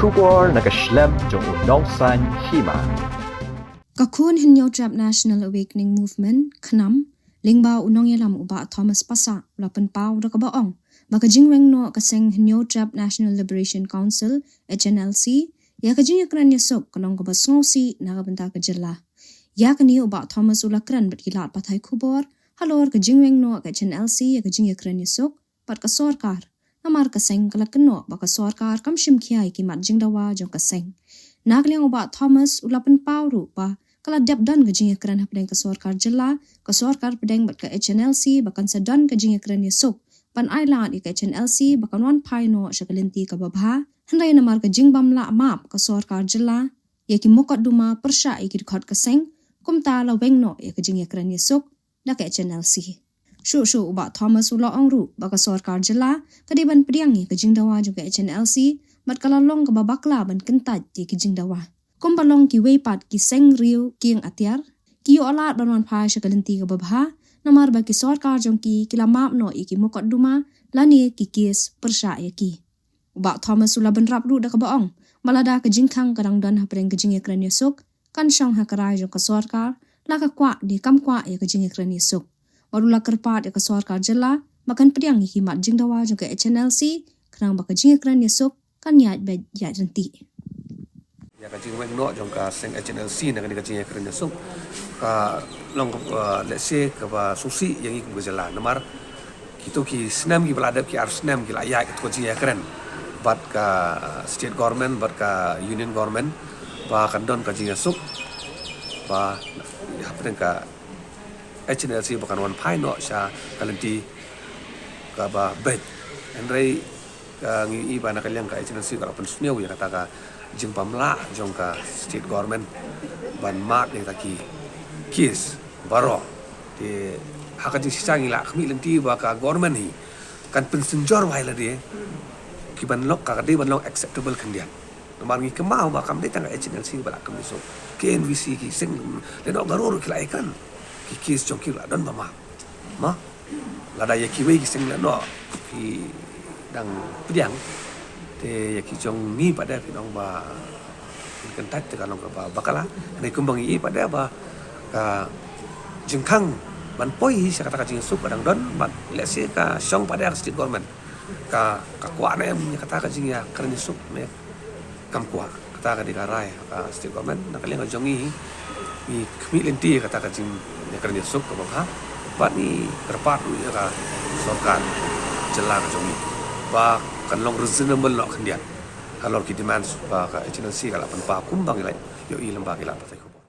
Kubor nakaslem jong unongsan hima. Kakun Hinyo Trap National Awakening Movement Khnam lingba unong yalam uba Thomas Pasa lapan pau rakabaong makajingweng no kaseng Hinyo Trap National Liberation Council HNLC ya kajing yakran yasok kanong kabasngosi nakabenta kajela ya kani uba Thomas ulakran berkilat patay kubor halor kajingweng no HNLC ya kajing yakran yasok pat kasorkar namar kaseng kalakeno baka sorkar kamshim kiai kimat jingdawa jong kaseng nakliang uba Thomas ulapan pau rupa kala dap dan kajing yakran hapdeng kasorkar jela kasorkar pedeng bat ka HNLC bakan sadan kajing yakran yasok pan ailan ika HNLC bakan wan pai no syakalinti ka babha handai namar kajing bamla map kasorkar jela yaki mokot duma persya iki dikot kaseng kumta la weng no ya kajing yakran yasok da ka HNLC Shu uba Thomas ula ongru baka sorkar jela kadiban pediangi kajing dawa juga HNLC bat kalalong ka babakla ban kentat di kajing dawa kumbalong ki weipat ki seng riu kieng atiar ki yo alat banwan pai syakalinti ka babha namar baki sorkar jongki kila map no iki mokot duma lani ki kis persya yaki uba Thomas ula ban rap ru da ka baong malada kajing khang kadang dan hapreng kajing yakran yasok kan syang hakarai jong ka sorkar la ka kwa di kam kwa ya kajing yakran yasok Warula kerpat ya kasorkar jela makan pediang himat jingdawa juga HNLC kerang baka jingakran yasok kan yat bed yat renti. Ya kajing weng no jong ka seng HNLC na kani kajing yakran yasok ka long let's say ka ba susi yang ikut berjalan namar kita ki senam ki beladab ki harus senam ki layak itu kajing yakran bat ka state government bat ka union government ba kandon kajing yasok ba apa ka HNLC bukan wan pai no sya kalanti ka ba bed andrei ngi iba na kaliang ka HNLC ka pen suneu ya kata ka jing pamla jong ka state government ban mak ni taki kis baro di haka jing sisang ila kami lenti ba ka government hi kan pen senjor wai la dia ki ban lok ka de ban lok acceptable kandian nomar ngi kemau ba kam de tang HNLC ba kam so KNVC ki sing le no garuru kila ikan kis jongki la don mama ma lada yaki wei sing la no ki dang pediang te yaki jong ni pada pinong ba kentat te kalong ba bakala nei kumbang i pada ba ka jengkang ban poi sa kata kajing sup kadang don ba lese ka song pada state government ka kwa na em kata kajing ya karni sup me kam kwa kata ka di karai ka state government nakaleng jongi ni kami lenti kata kajing ya kerja suk ke bawah, bat ni kerpat ya ka sorkan jelar jomi, bah kan long reasonable nak kendian, kalau kita demand bah ka HNLC kalau penpa kumbang ilai, yo i lembag ilai patai kubo.